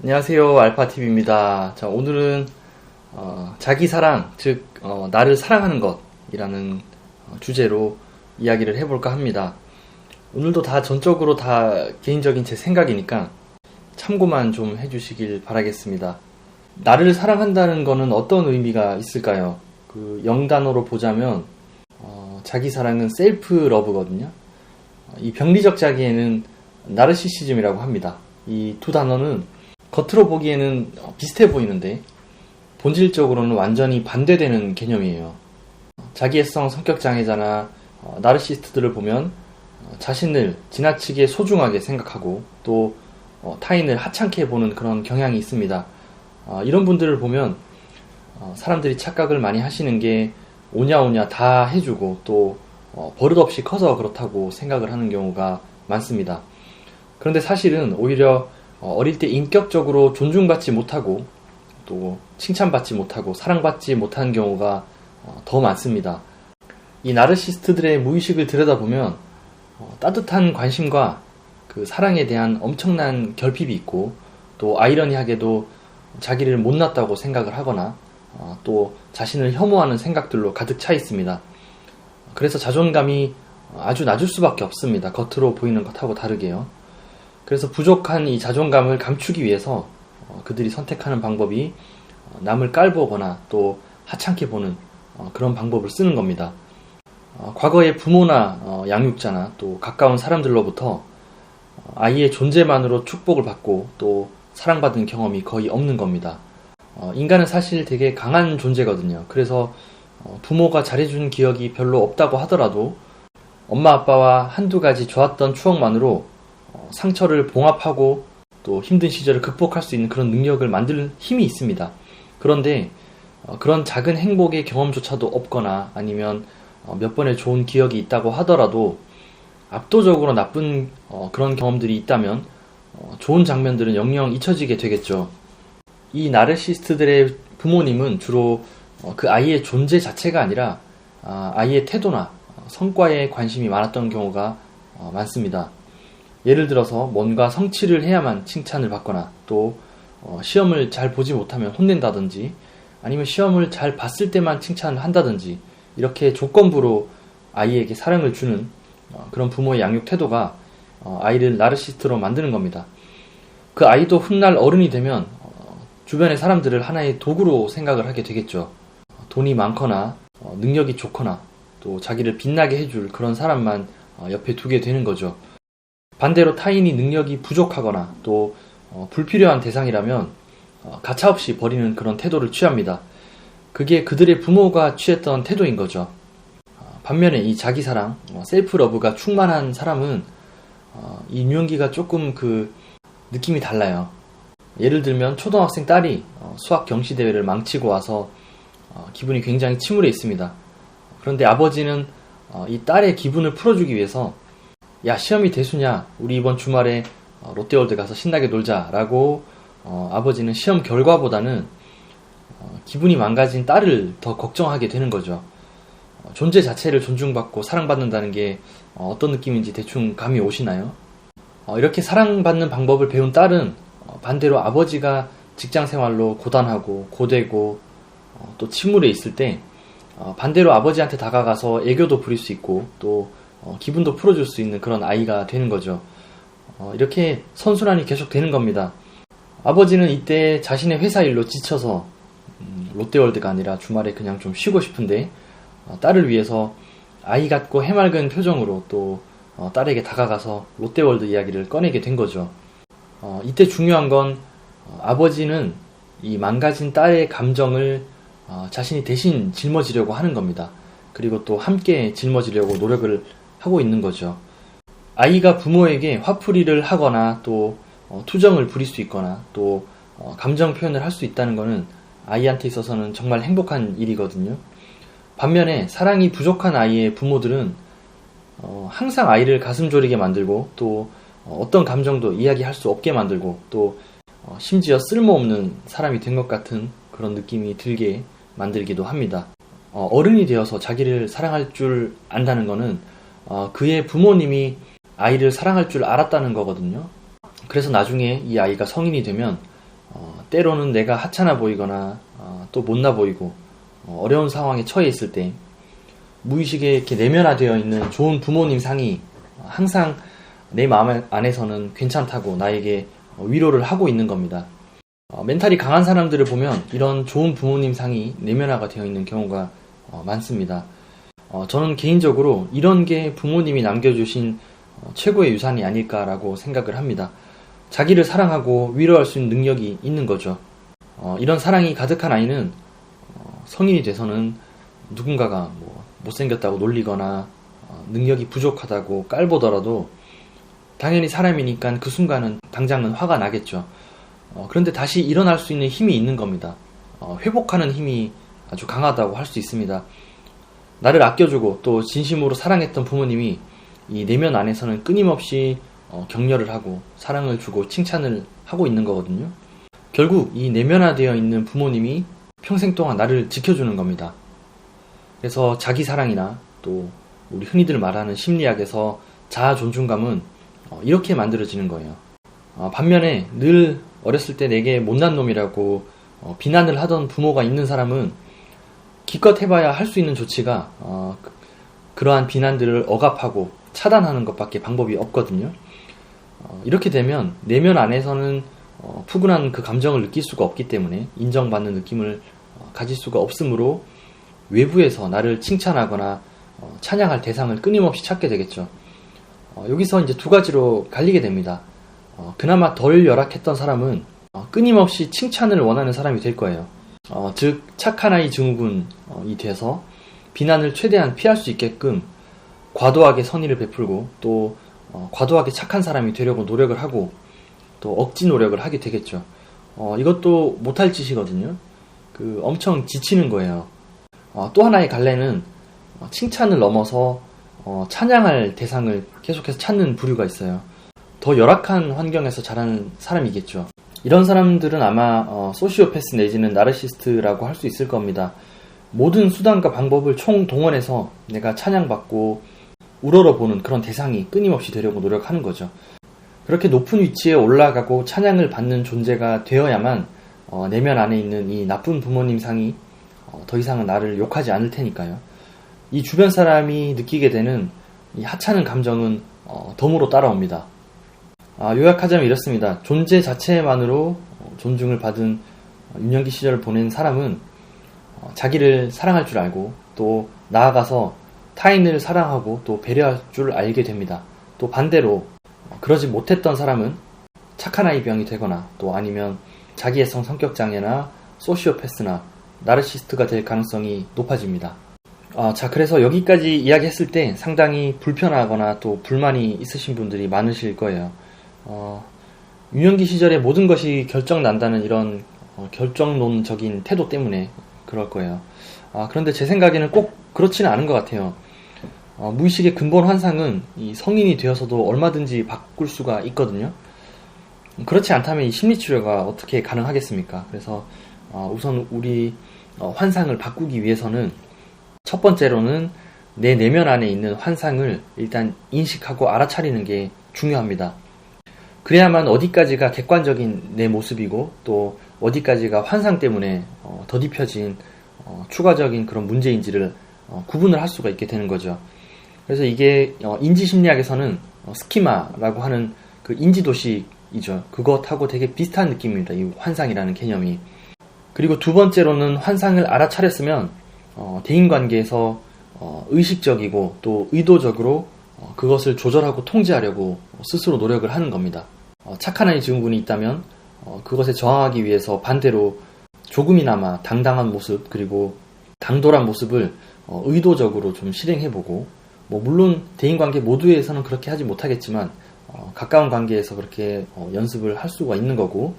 안녕하세요. 알파TV입니다. 자, 오늘은 자기 사랑, 즉 나를 사랑하는 것이라는 주제로 이야기를 해볼까 합니다. 오늘도 다 전적으로 다 개인적인 제 생각이니까 참고만 좀 해주시길 바라겠습니다. 나를 사랑한다는 거는 어떤 의미가 있을까요? 그 영단어로 보자면 자기 사랑은 셀프 러브거든요. 이 병리적 자기에는 나르시시즘이라고 합니다. 이 두 단어는 겉으로 보기에는 비슷해 보이는데 본질적으로는 완전히 반대되는 개념이에요. 자기애성 성격장애자나 나르시스트들을 보면 자신을 지나치게 소중하게 생각하고 또 타인을 하찮게 보는 그런 경향이 있습니다. 이런 분들을 보면 사람들이 착각을 많이 하시는 게 오냐오냐 다 해주고 또 버릇없이 커서 그렇다고 생각을 하는 경우가 많습니다. 그런데 사실은 오히려 어릴 때 인격적으로 존중받지 못하고 또 칭찬받지 못하고 사랑받지 못하는 경우가 더 많습니다. 이 나르시스트들의 무의식을 들여다보면 따뜻한 관심과 그 사랑에 대한 엄청난 결핍이 있고 또 아이러니하게도 자기를 못났다고 생각을 하거나 또 자신을 혐오하는 생각들로 가득 차 있습니다. 그래서 자존감이 아주 낮을 수밖에 없습니다. 겉으로 보이는 것하고 다르게요. 그래서 부족한 이 자존감을 감추기 위해서 그들이 선택하는 방법이 남을 깔보거나 또 하찮게 보는 그런 방법을 쓰는 겁니다. 과거의 부모나 양육자나 또 가까운 사람들로부터 아이의 존재만으로 축복을 받고 또 사랑받은 경험이 거의 없는 겁니다. 인간은 사실 되게 강한 존재거든요. 그래서 부모가 잘해준 기억이 별로 없다고 하더라도 엄마 아빠와 한두 가지 좋았던 추억만으로 상처를 봉합하고 또 힘든 시절을 극복할 수 있는 그런 능력을 만들 힘이 있습니다. 그런데 그런 작은 행복의 경험조차도 없거나 아니면 몇 번의 좋은 기억이 있다고 하더라도 압도적으로 나쁜 그런 경험들이 있다면 좋은 장면들은 영영 잊혀지게 되겠죠. 이 나르시스트들의 부모님은 주로 그 아이의 존재 자체가 아니라 아이의 태도나 성과에 관심이 많았던 경우가 많습니다. 예를 들어서 뭔가 성취를 해야만 칭찬을 받거나 또 시험을 잘 보지 못하면 혼낸다든지 아니면 시험을 잘 봤을 때만 칭찬을 한다든지 이렇게 조건부로 아이에게 사랑을 주는 그런 부모의 양육 태도가 아이를 나르시스트로 만드는 겁니다. 그 아이도 훗날 어른이 되면 주변의 사람들을 하나의 도구로 생각을 하게 되겠죠. 돈이 많거나 능력이 좋거나 또 자기를 빛나게 해줄 그런 사람만 옆에 두게 되는 거죠. 반대로 타인이 능력이 부족하거나 또 불필요한 대상이라면 가차없이 버리는 그런 태도를 취합니다. 그게 그들의 부모가 취했던 태도인 거죠. 반면에 이 자기사랑, 셀프러브가 충만한 사람은 이 유형기가 조금 그 느낌이 달라요. 예를 들면 초등학생 딸이 수학 경시대회를 망치고 와서 기분이 굉장히 침울해 있습니다. 그런데 아버지는 이 딸의 기분을 풀어주기 위해서 야, 시험이 대수냐? 우리 이번 주말에 롯데월드 가서 신나게 놀자 라고 아버지는 시험 결과보다는 기분이 망가진 딸을 더 걱정하게 되는 거죠. 존재 자체를 존중받고 사랑받는다는 게 어떤 느낌인지 대충 감이 오시나요? 이렇게 사랑받는 방법을 배운 딸은 반대로 아버지가 직장생활로 고단하고 고되고 또 침울해 있을 때 반대로 아버지한테 다가가서 애교도 부릴 수 있고 또 기분도 풀어줄 수 있는 그런 아이가 되는 거죠. 이렇게 선순환이 계속 되는 겁니다. 아버지는 이때 자신의 회사 일로 지쳐서 롯데월드가 아니라 주말에 그냥 좀 쉬고 싶은데 딸을 위해서 아이 같고 해맑은 표정으로 또 딸에게 다가가서 롯데월드 이야기를 꺼내게 된 거죠. 이때 중요한 건 아버지는 이 망가진 딸의 감정을 자신이 대신 짊어지려고 하는 겁니다. 그리고 또 함께 짊어지려고 노력을 하고 있는 거죠. 아이가 부모에게 화풀이를 하거나 또 투정을 부릴 수 있거나 또 감정 표현을 할 수 있다는 것은 아이한테 있어서는 정말 행복한 일이거든요. 반면에 사랑이 부족한 아이의 부모들은 항상 아이를 가슴 졸이게 만들고 또 어떤 감정도 이야기할 수 없게 만들고 또 심지어 쓸모없는 사람이 된 것 같은 그런 느낌이 들게 만들기도 합니다. 어른이 되어서 자기를 사랑할 줄 안다는 것은 그의 부모님이 아이를 사랑할 줄 알았다는 거거든요. 그래서 나중에 이 아이가 성인이 되면 때로는 내가 하찮아 보이거나 또 못나 보이고 어려운 상황에 처해 있을 때 무의식에 이렇게 내면화되어 있는 좋은 부모님 상이 항상 내 마음 안에서는 괜찮다고 나에게 위로를 하고 있는 겁니다. 멘탈이 강한 사람들을 보면 이런 좋은 부모님 상이 내면화가 되어 있는 경우가 많습니다. 저는 개인적으로 이런 게 부모님이 남겨주신 최고의 유산이 아닐까라고 생각을 합니다. 자기를 사랑하고 위로할 수 있는 능력이 있는 거죠. 이런 사랑이 가득한 아이는 성인이 돼서는 누군가가 못생겼다고 놀리거나 능력이 부족하다고 깔보더라도 당연히 사람이니까 그 순간은 당장은 화가 나겠죠. 그런데 다시 일어날 수 있는 힘이 있는 겁니다. 회복하는 힘이 아주 강하다고 할 수 있습니다. 나를 아껴주고 또 진심으로 사랑했던 부모님이 이 내면 안에서는 끊임없이 격려를 하고 사랑을 주고 칭찬을 하고 있는 거거든요. 결국 이 내면화되어 있는 부모님이 평생 동안 나를 지켜주는 겁니다. 그래서 자기 사랑이나 또 우리 흔히들 말하는 심리학에서 자아 존중감은 이렇게 만들어지는 거예요. 반면에 늘 어렸을 때 내게 못난 놈이라고 비난을 하던 부모가 있는 사람은 기껏 해봐야 할 수 있는 조치가 그러한 비난들을 억압하고 차단하는 것밖에 방법이 없거든요. 이렇게 되면 내면 안에서는 푸근한 그 감정을 느낄 수가 없기 때문에 인정받는 느낌을 가질 수가 없으므로 외부에서 나를 칭찬하거나 찬양할 대상을 끊임없이 찾게 되겠죠. 여기서 이제 두 가지로 갈리게 됩니다. 그나마 덜 열악했던 사람은 끊임없이 칭찬을 원하는 사람이 될 거예요. 즉 착한 아이 증후군이 돼서 비난을 최대한 피할 수 있게끔 과도하게 선의를 베풀고 또 과도하게 착한 사람이 되려고 노력을 하고 또 억지 노력을 하게 되겠죠. 이것도 못할 짓이거든요. 엄청 지치는 거예요. 또 하나의 갈래는 칭찬을 넘어서 찬양할 대상을 계속해서 찾는 부류가 있어요. 더 열악한 환경에서 자라는 사람이겠죠. 이런 사람들은 아마 소시오패스 내지는 나르시스트라고 할 수 있을 겁니다. 모든 수단과 방법을 총동원해서 내가 찬양받고 우러러보는 그런 대상이 끊임없이 되려고 노력하는 거죠. 그렇게 높은 위치에 올라가고 찬양을 받는 존재가 되어야만 내면 안에 있는 이 나쁜 부모님 상이 더 이상은 나를 욕하지 않을 테니까요. 이 주변 사람이 느끼게 되는 이 하찮은 감정은 덤으로 따라옵니다. 요약하자면 이렇습니다. 존재 자체만으로 존중을 받은 유년기 시절을 보낸 사람은 자기를 사랑할 줄 알고 또 나아가서 타인을 사랑하고 또 배려할 줄 알게 됩니다. 또 반대로 그러지 못했던 사람은 착한 아이 병이 되거나 또 아니면 자기애성 성격장애나 소시오패스나 나르시스트가 될 가능성이 높아집니다. 자, 그래서 여기까지 이야기했을 때 상당히 불편하거나 또 불만이 있으신 분들이 많으실 거예요. 유년기 시절에 모든 것이 결정난다는 이런 결정론적인 태도 때문에 그럴 거예요. 그런데 제 생각에는 꼭 그렇지는 않은 것 같아요. 무의식의 근본 환상은 이 성인이 되어서도 얼마든지 바꿀 수가 있거든요. 그렇지 않다면 이 심리치료가 어떻게 가능하겠습니까? 그래서 우선 우리 환상을 바꾸기 위해서는 첫 번째로는 내 내면 안에 있는 환상을 일단 인식하고 알아차리는 게 중요합니다. 그래야만 어디까지가 객관적인 내 모습이고 또 어디까지가 환상 때문에 더딥혀진 추가적인 그런 문제인지를 구분을 할 수가 있게 되는 거죠. 그래서 이게 인지심리학에서는 스키마라고 하는 그 인지도식이죠. 그것하고 되게 비슷한 느낌입니다. 이 환상이라는 개념이. 그리고 두 번째로는 환상을 알아차렸으면 대인관계에서 의식적이고 또 의도적으로 그것을 조절하고 통제하려고 스스로 노력을 하는 겁니다. 착한 아이 증후군이 있다면 그것에 저항하기 위해서 반대로 조금이나마 당당한 모습 그리고 당돌한 모습을 의도적으로 좀 실행해보고 물론 대인관계 모두에서는 그렇게 하지 못하겠지만 가까운 관계에서 그렇게 연습을 할 수가 있는 거고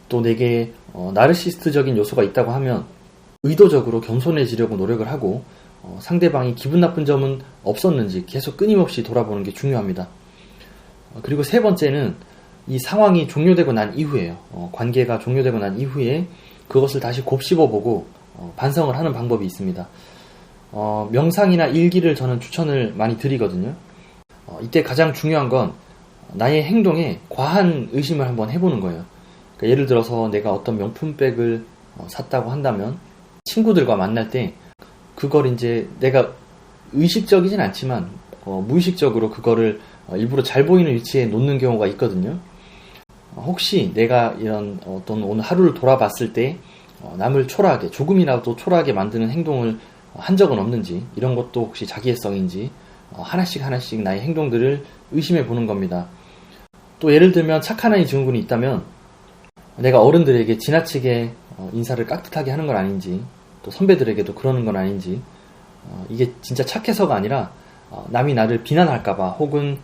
또 내게 나르시스트적인 요소가 있다고 하면 의도적으로 겸손해지려고 노력을 하고 상대방이 기분 나쁜 점은 없었는지 계속 끊임없이 돌아보는 게 중요합니다. 그리고 세 번째는 이 상황이 종료되고 난 이후에요. 관계가 종료되고 난 이후에 그것을 다시 곱씹어보고 반성을 하는 방법이 있습니다. 명상이나 일기를 저는 추천을 많이 드리거든요. 이때 가장 중요한 건 나의 행동에 과한 의심을 한번 해보는 거예요. 그러니까 예를 들어서 내가 어떤 명품백을 샀다고 한다면 친구들과 만날 때 그걸 이제 내가 의식적이진 않지만 무의식적으로 그거를 일부러 잘 보이는 위치에 놓는 경우가 있거든요. 혹시 내가 이런 어떤 오늘 하루를 돌아봤을 때 남을 초라하게, 조금이라도 초라하게 만드는 행동을 한 적은 없는지, 이런 것도 혹시 자기애성인지 하나씩 나의 행동들을 의심해 보는 겁니다. 또 예를 들면 착한 아이 증후군이 있다면 내가 어른들에게 지나치게 인사를 깍듯하게 하는 건 아닌지, 또 선배들에게도 그러는 건 아닌지, 이게 진짜 착해서가 아니라 남이 나를 비난할까봐, 혹은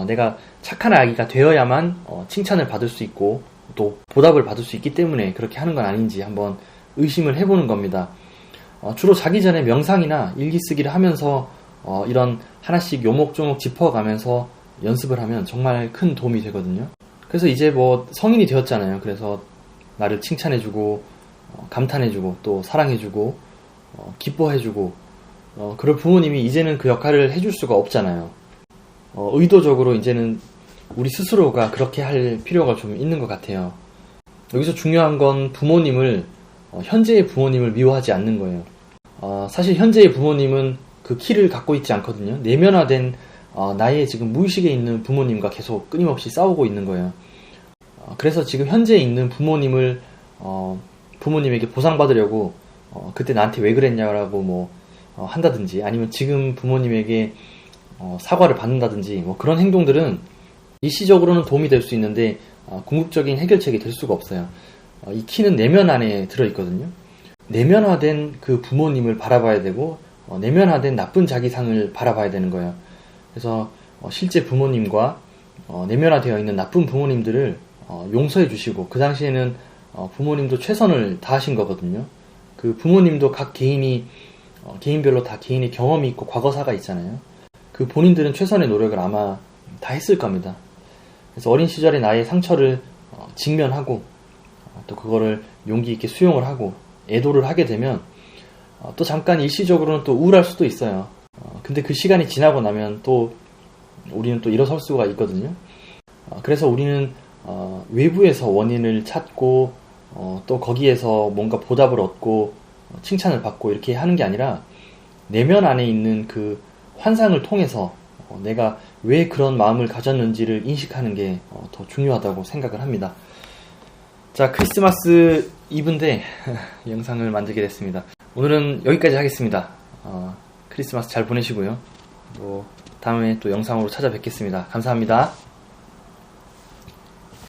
내가 착한 아기가 되어야만 칭찬을 받을 수 있고 또 보답을 받을 수 있기 때문에 그렇게 하는 건 아닌지 한번 의심을 해보는 겁니다. 주로 자기 전에 명상이나 일기 쓰기를 하면서 이런 하나씩 요목조목 짚어가면서 연습을 하면 정말 큰 도움이 되거든요. 그래서 이제 뭐 성인이 되었잖아요. 그래서 나를 칭찬해주고 감탄해주고 또 사랑해주고 기뻐해주고 그럴 부모님이 이제는 그 역할을 해줄 수가 없잖아요. 의도적으로 이제는 우리 스스로가 그렇게 할 필요가 좀 있는 것 같아요. 여기서 중요한 건 부모님을 현재의 부모님을 미워하지 않는 거예요. 사실 현재의 부모님은 그 키를 갖고 있지 않거든요. 내면화된 나의 지금 무의식에 있는 부모님과 계속 끊임없이 싸우고 있는 거예요. 그래서 지금 현재에 있는 부모님을 부모님에게 보상받으려고 그때 나한테 왜 그랬냐라고 한다든지, 아니면 지금 부모님에게 사과를 받는다든지, 그런 행동들은 일시적으로는 도움이 될 수 있는데 궁극적인 해결책이 될 수가 없어요. 이 키는 내면 안에 들어있거든요. 내면화된 그 부모님을 바라봐야 되고 내면화된 나쁜 자기상을 바라봐야 되는 거예요. 그래서 실제 부모님과 내면화되어 있는 나쁜 부모님들을 용서해 주시고, 그 당시에는 부모님도 최선을 다하신 거거든요. 그 부모님도 각 개인이 개인별로 다 개인의 경험이 있고 과거사가 있잖아요. 그 본인들은 최선의 노력을 아마 다 했을 겁니다. 그래서 어린 시절의 나의 상처를 직면하고 또 그거를 용기 있게 수용을 하고 애도를 하게 되면 또 잠깐 일시적으로는 또 우울할 수도 있어요. 근데 그 시간이 지나고 나면 또 우리는 또 일어설 수가 있거든요. 그래서 우리는 외부에서 원인을 찾고 또 거기에서 뭔가 보답을 얻고 칭찬을 받고 이렇게 하는 게 아니라 내면 안에 있는 그 환상을 통해서 내가 왜 그런 마음을 가졌는지를 인식하는 게 더 중요하다고 생각을 합니다. 자, 크리스마스 이브인데 영상을 만들게 됐습니다. 오늘은 여기까지 하겠습니다. 크리스마스 잘 보내시고요. 다음에 또 영상으로 찾아뵙겠습니다. 감사합니다.